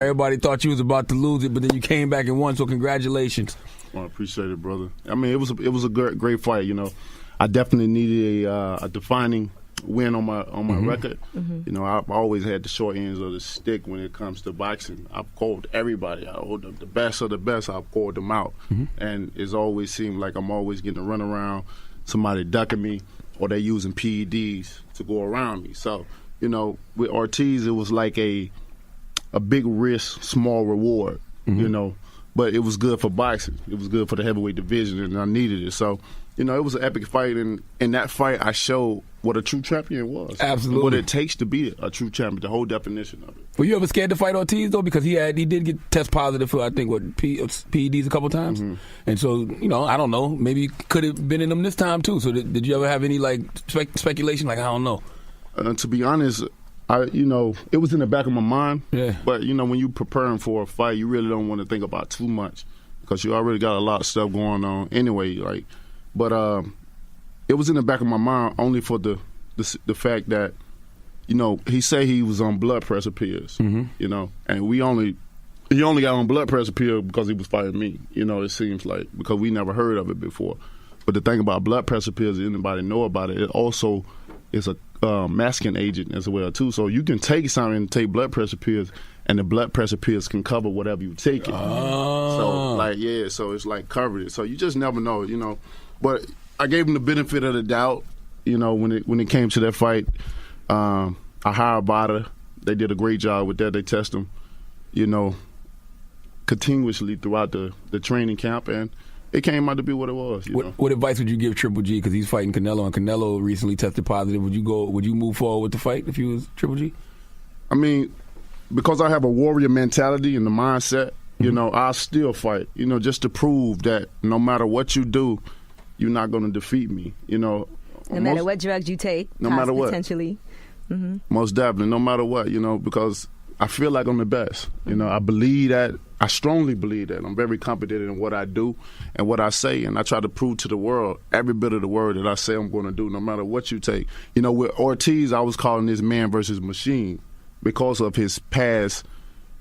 Everybody thought you was about to lose it, but then you came back and won. So congratulations. Well, I appreciate it, brother. I mean, it was a great fight. I definitely needed a defining win on my record. Mm-hmm. I've always had the short ends of the stick when it comes to boxing. I've called everybody. The best of the best. I've called them out, and it's always seemed like I'm always getting a run around, somebody ducking me, or they using PEDs to go around me. So with Ortiz, it was like a big risk, small reward. But it was good for boxing. It was good for the heavyweight division, and I needed it. So. It was an epic fight, and in that fight, I showed what a true champion was. Absolutely. What it takes to be a true champion, the whole definition of it. Were you ever scared to fight Ortiz, though? Because he did get test positive for, I think, PEDs a couple times? Mm-hmm. And so, I don't know. Maybe could have been in them this time, too. So did you ever have any, speculation? I don't know. To be honest, it was in the back of my mind. Yeah. But, when you're preparing for a fight, you really don't want to think about too much because you already got a lot of stuff going on anyway, But it was in the back of my mind only for the fact that, he said he was on blood pressure pills, and he only got on blood pressure pills because he was fighting me. It seems like, because we never heard of it before. But the thing about blood pressure pills, anybody know about it, it also is a masking agent as well too. So you can take something and take blood pressure pills, and the blood pressure pills can cover whatever you take it. Oh. So so it's like covered it. So you just never know, But I gave him the benefit of the doubt, when it came to that fight. I hired Bada. They did a great job with that. They test him, continuously throughout the training camp, and it came out to be what it was. What advice would you give Triple G? Because he's fighting Canelo, and Canelo recently tested positive. Would you move forward with the fight if you was Triple G? I mean, because I have a warrior mentality and the mindset, I'll still fight, just to prove that no matter what you do, you're not going to defeat me, No matter what drugs you take, no matter what. Potentially. Mm-hmm. Most definitely, no matter what, because I feel like I'm the best. I believe that. I strongly believe that. I'm very confident in what I do and what I say, and I try to prove to the world every bit of the word that I say I'm going to do, no matter what you take. With Ortiz, I was calling this man versus machine because of his past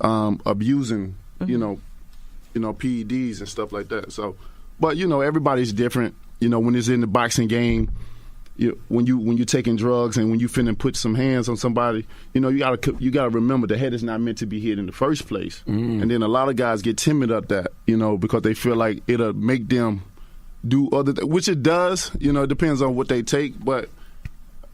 abusing, PEDs and stuff like that. So, but everybody's different. When it's in the boxing game, when you taking drugs and when you finna put some hands on somebody, you gotta remember the head is not meant to be hit in the first place. And then a lot of guys get timid at that, because they feel like it'll make them do other which it does. It depends on what they take, but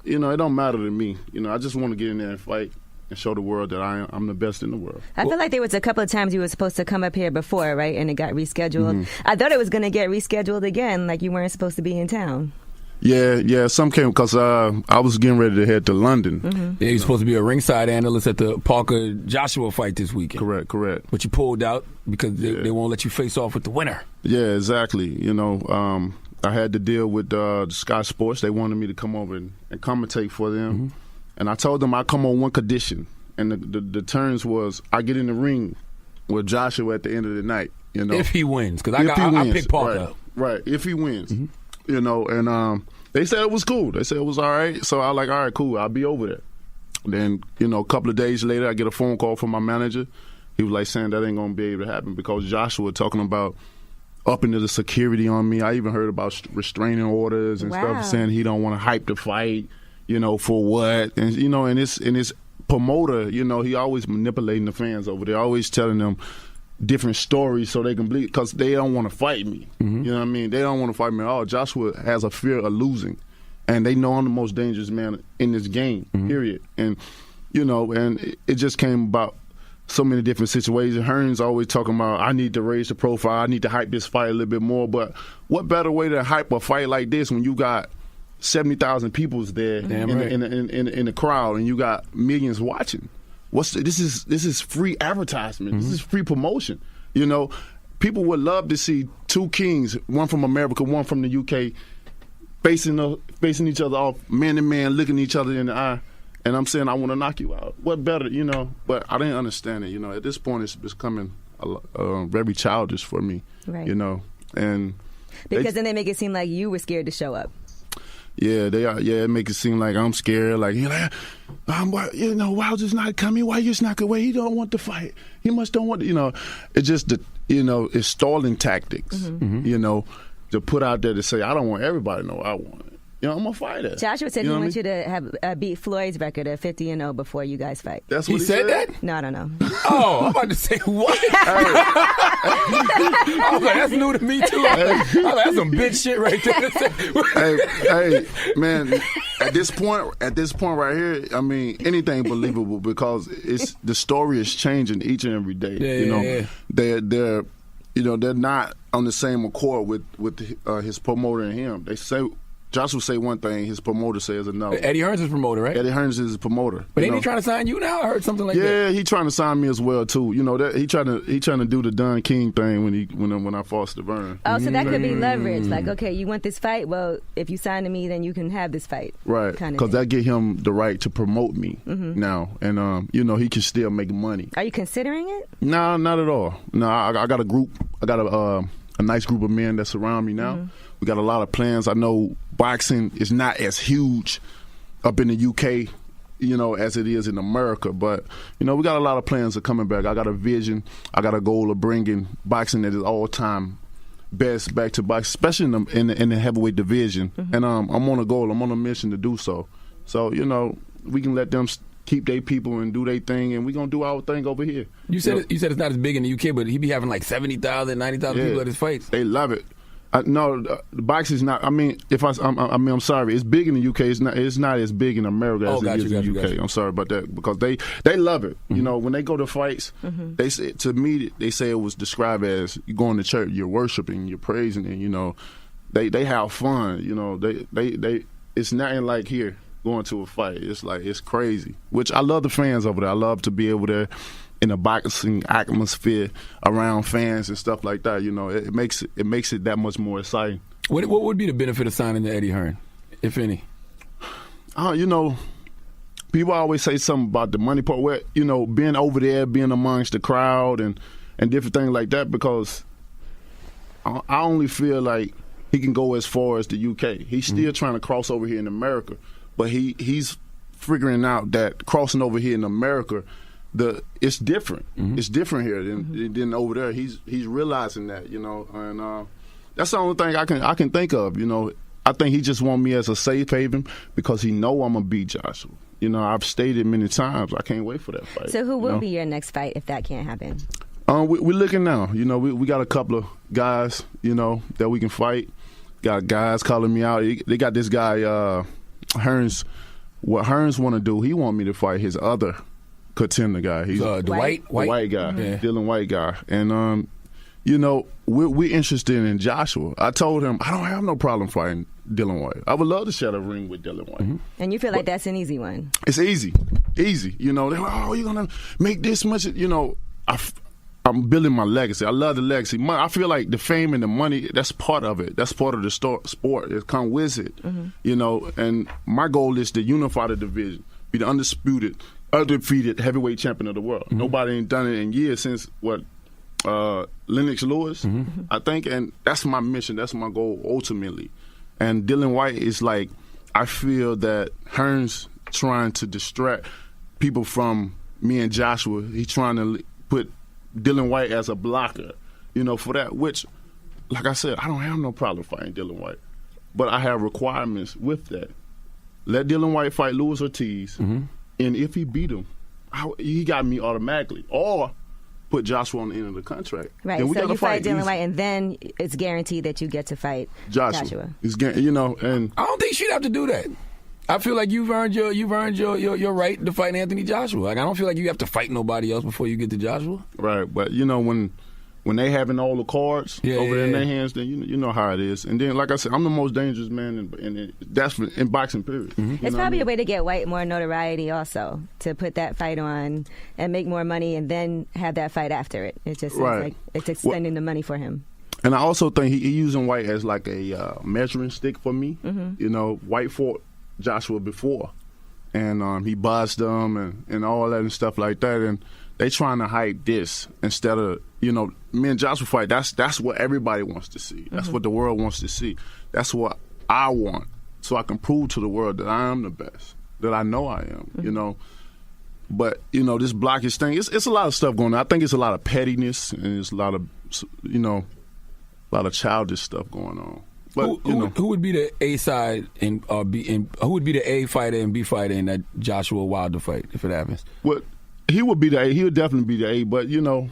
it don't matter to me. I just want to get in there and fight and show the world that I'm the best in the world. I feel like there was a couple of times you were supposed to come up here before, right? And it got rescheduled. I thought it was going to get rescheduled again, like you weren't supposed to be in town. Yeah, some came because I was getting ready to head to London. Yeah, you're supposed to be a ringside analyst at the Parker Joshua fight this weekend. Correct. But you pulled out because they won't let you face off with the winner. Yeah, exactly. I had to deal with Sky Sports. They wanted me to come over and commentate for them. And I told them I come on one condition. And the terms was I get in the ring with Joshua at the end of the night. If he wins. Because I picked Parker. Right, if he wins. And they said it was cool. They said it was all right. So I was like, all right, cool, I'll be over there. Then, a couple of days later, I get a phone call from my manager. He was like saying that ain't going to be able to happen because Joshua talking about upping the security on me. I even heard about restraining orders and stuff, saying he don't want to hype the fight, for what. And, and his promoter, he always manipulating the fans over there, always telling them different stories so they can believe, because they don't want to fight me. You know what I mean? They don't want to fight me at all. Joshua has a fear of losing, and they know I'm the most dangerous man in this game, period. And, and it just came about so many different situations. Hearn's always talking about, I need to raise the profile, I need to hype this fight a little bit more. But what better way to hype a fight like this when you got 70,000 people's there in the crowd and you got millions watching? This is free advertisement. This is free promotion. People would love to see two kings, one from America, one from the UK, facing each other off, man to man, looking at each other in the eye. And I'm saying, I want to knock you out. What better, But I didn't understand it. At this point, it's becoming very childish for me. Right. And because then they make it seem like you were scared to show up. Yeah, they are. Yeah, it makes it seem like I'm scared. Like, you're like, Wilder's not coming. Why you not good? Wait, he don't want to fight. He must don't want to, It's just, it's stalling tactics, to put out there to say, I don't want everybody to know I want it. I'm a fighter. Joshua said he wants you to have beat Floyd's record of 50-0 before you guys fight. That's what he said that? No, I don't know. Oh, I'm about to say, what? I was like, that's new to me, too. I was like, that's some bitch shit right there. hey, man, at this point right here, I mean, anything believable because the story is changing each and every day. Yeah, They're not on the same accord with his promoter and him. They say Joshua say one thing, his promoter says another. Eddie Hearns is promoter, right? Eddie Hearns is his promoter. But ain't he trying to sign you now? I heard something like that. Yeah, he trying to sign me as well too. That he trying to do the Don King thing when I fought Stavern. Oh, so that could be leverage. Like, okay, you want this fight? Well, if you sign to me, then you can have this fight. Right, because that get him the right to promote me now, and he can still make money. Are you considering it? No, not at all. No, I got a group. I got a nice group of men that surround me now. We got a lot of plans. I know boxing is not as huge up in the UK, as it is in America. But, we got a lot of plans of coming back. I got a vision. I got a goal of bringing boxing at its all-time best back to boxing, especially in the heavyweight division. And I'm on a goal. I'm on a mission to do so. So, we can let them keep their people and do their thing, and we're going to do our thing over here. You said it's not as big in the UK, but he be having like 70,000, 90,000 people at his fights. They love it. No, the boxing is not. I mean, I'm sorry. It's big in the UK. It's not as big in America as it is in the UK. I'm sorry about that because they love it. When they go to fights, they say to me they say it was described as you going to church, you're worshiping, you're praising, and they have fun. They it's nothing like here going to a fight. It's like it's crazy. Which I love the fans over there. I love to be able to. In a boxing atmosphere around fans and stuff like that, it makes it that much more exciting. What would be the benefit of signing to Eddie Hearn, if any? People always say something about the money part. Where being over there, being amongst the crowd and different things like that. Because I only feel like he can go as far as the UK. He's still trying to cross over here in America, but he's figuring out that crossing over here in America. It's different. It's different here than over there. He's realizing that, and that's the only thing I can think of. I think he just want me as a safe haven because he know I'm gonna beat Joshua. I've stated many times I can't wait for that fight. So who will be your next fight if that can't happen? We're looking now. We got a couple of guys, that we can fight. Got guys calling me out. They got this guy Hearns. What Hearns want to do? He want me to fight his other contender guy. He's the white guy, Dylan White guy, and we're interested in Joshua. I told him I don't have no problem fighting Dylan White. I would love to share a ring with Dylan White. And you feel like that's an easy one? It's easy. They're like, oh, you're gonna make this much. I'm building my legacy. I love the legacy. I feel like the fame and the money, that's part of it. That's part of the sport. It comes with it. And my goal is to unify the division, be the undefeated heavyweight champion of the world. Nobody ain't done it in years since Lennox Lewis, I think, and that's my mission. That's my goal ultimately. And Dylan White is like, I feel that Hearns trying to distract people from me and Joshua. He's trying to put Dylan White as a blocker, for that. Which, like I said, I don't have no problem fighting Dylan White, but I have requirements with that. Let Dylan White fight Luis Ortiz. And if he beat him, he got me automatically. Or put Joshua on the end of the contract. Right, so you fight Dylan White, and then it's guaranteed that you get to fight Joshua. It's and I don't think she'd have to do that. I feel like you've earned your right to fight Anthony Joshua. Like I don't feel like you have to fight nobody else before you get to Joshua. Right, but when they having all the cards over there in their hands, then you know how it is. And then, like I said, I'm the most dangerous man in boxing, period. It's probably a way to get White more notoriety also, to put that fight on and make more money and then have that fight after it. It just seems like it's extending the money for him. And I also think he using White as like a measuring stick for me. White fought Joshua before, and he buzzed them and all that and stuff like that. And they trying to hype this instead of, me and Joshua fight. That's what everybody wants to see. That's what the world wants to see. That's what I want. so I can prove to the world that I am the best, that I know I am, you know. But, you know, this blockage thing, it's a lot of stuff going on. I think it's a lot of pettiness and it's a lot of, you know, a lot of childish stuff going on. But, who would be the A side and who would be the A fighter and B fighter in that Joshua Wilder fight if it happens? Well, he would be the A. He would definitely be the A. But, you know,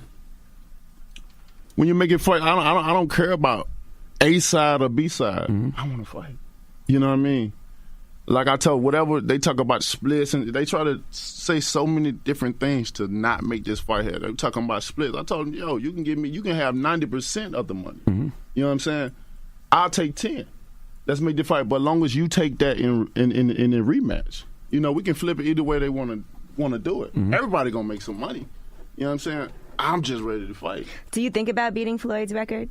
when you make it fight, I don't care about A side or B side. I want to fight. You know what I mean? Like I told, whatever they talk about splits, and they try to say so many different things to not make this fight here. They're talking about splits. I told them, yo, you can have 90% of the money. You know what I'm saying? I'll take 10. Let's make the fight. But as long as you take that in a rematch, you know, we can flip it either way they want to do it. Everybody gonna make some money. You know what I'm saying? I'm just ready to fight. Do you think about beating Floyd's record?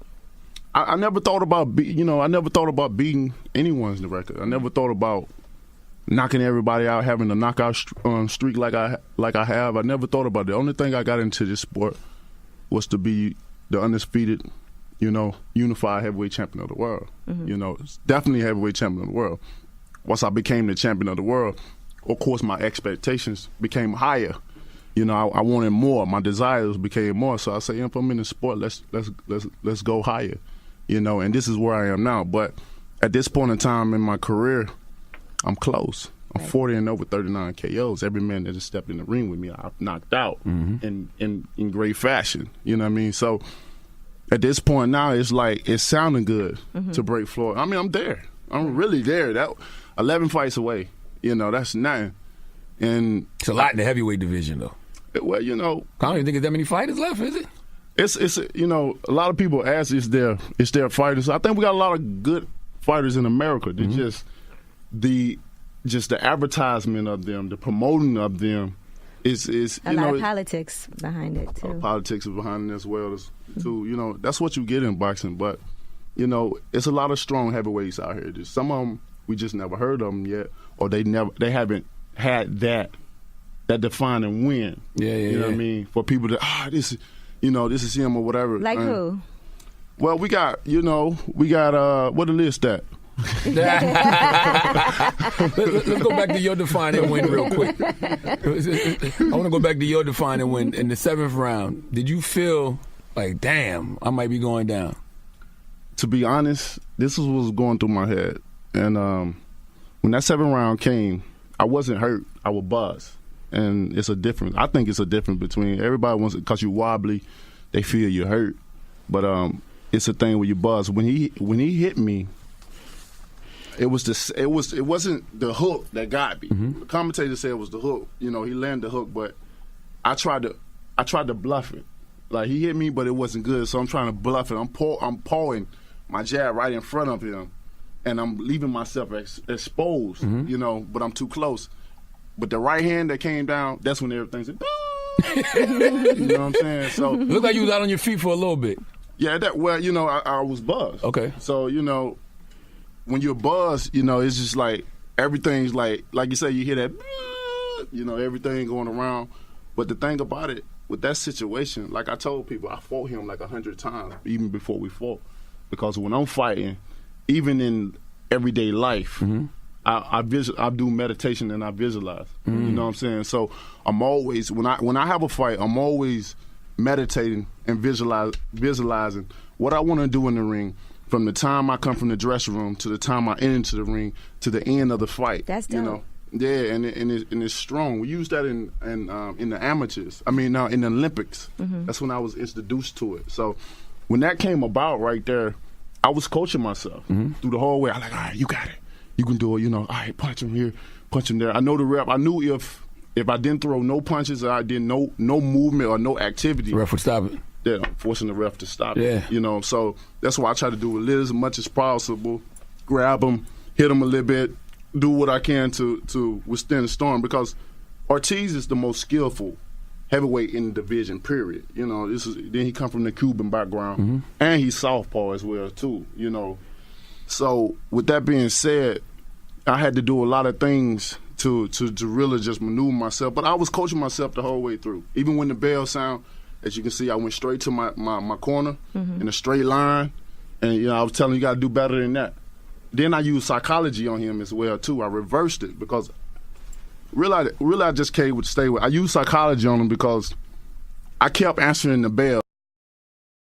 I never thought about beating anyone's record. I never thought about knocking everybody out, having a knockout streak like I have. I never thought about it. The only thing I got into this sport was to be the undisputed, you know, unified heavyweight champion of the world. You know, it's definitely heavyweight champion of the world. Once I became the champion of the world, of course my expectations became higher. You know, I wanted more. My desires became more. So I say, if I'm in the sport, let's go higher. You know, and this is where I am now. But at this point in time in my career, I'm close. I'm 40 and over 39 KOs. Every man that has stepped in the ring with me, I've knocked out in great fashion. You know what I mean? So at this point now, it's like it's sounding good to break Floyd. I mean, I'm there. I'm really there. That 11 fights away. You know, that's nothing. And it's a lot in the heavyweight division, though. Well, you know, I don't even think there's that many fighters left, is it? It's you know, a lot of people ask is there fighters. I think we got a lot of good fighters in America. They're just the advertisement of them, the promoting of them is a lot of politics behind it too. Politics is behind it as well too. You know, that's what you get in boxing. But you know, it's a lot of strong heavyweights out here. Some of them we just never heard of them yet, or they haven't had that defining win. You know what I mean? For people to this is him or whatever. Like who? Well, we got what the list at? Let's go back to your defining win real quick. I want to go back to your defining win in the 7th round. Did you feel like, damn, I might be going down? To be honest, this was what was going through my head. And when that 7th round came, I wasn't hurt. I was buzzed. And it's a difference. I think it's a difference between everybody wants it because you wobbly, they feel you hurt. But it's a thing where you buzz. When he hit me, it wasn't the hook that got me. The commentator said it was the hook. You know, he landed the hook, but I tried to bluff it. Like he hit me, but it wasn't good, so I'm trying to bluff it. I'm pulling my jab right in front of him, and I'm leaving myself exposed. You know, but I'm too close. But the right hand that came down, that's when everything's you know what I'm saying? So it looked like you was out on your feet for a little bit. Yeah, you know, I was buzzed. Okay. So, you know, when you're buzzed, you know, it's just like everything's like you say, you hear that, you know, everything going around. But the thing about it, with that situation, like I told people, I fought him like 100 times, even before we fought. Because when I'm fighting, even in everyday life, I do meditation and I visualize. You know what I'm saying? So I'm always, when I have a fight, I'm always meditating and visualizing what I want to do in the ring from the time I come from the dressing room to the time I enter into the ring to the end of the fight. That's dope. You know? Yeah, and it's strong. We use that in the amateurs. I mean, in the Olympics. That's when I was introduced to it. So when that came about right there, I was coaching myself through the whole way. I'm like, all right, you got it. You can do it, you know. All right, punch him here, punch him there. I know the rep. I knew if I didn't throw no punches or I did no movement or no activity, the ref would stop it. Yeah, I'm forcing the ref to stop it. You know, so that's why I try to do as much as possible. Grab him, hit him a little bit, do what I can to withstand the storm, because Ortiz is the most skillful heavyweight in the division, period. You know, then he come from the Cuban background, and he's southpaw as well too, you know. So with that being said, I had to do a lot of things to really just maneuver myself. But I was coaching myself the whole way through. Even when the bell sound, as you can see, I went straight to my corner in a straight line. And, you know, I was telling you got to do better than that. then I used psychology on him as well too. I reversed it because really I just stay with. I used psychology on him because I kept answering the bell.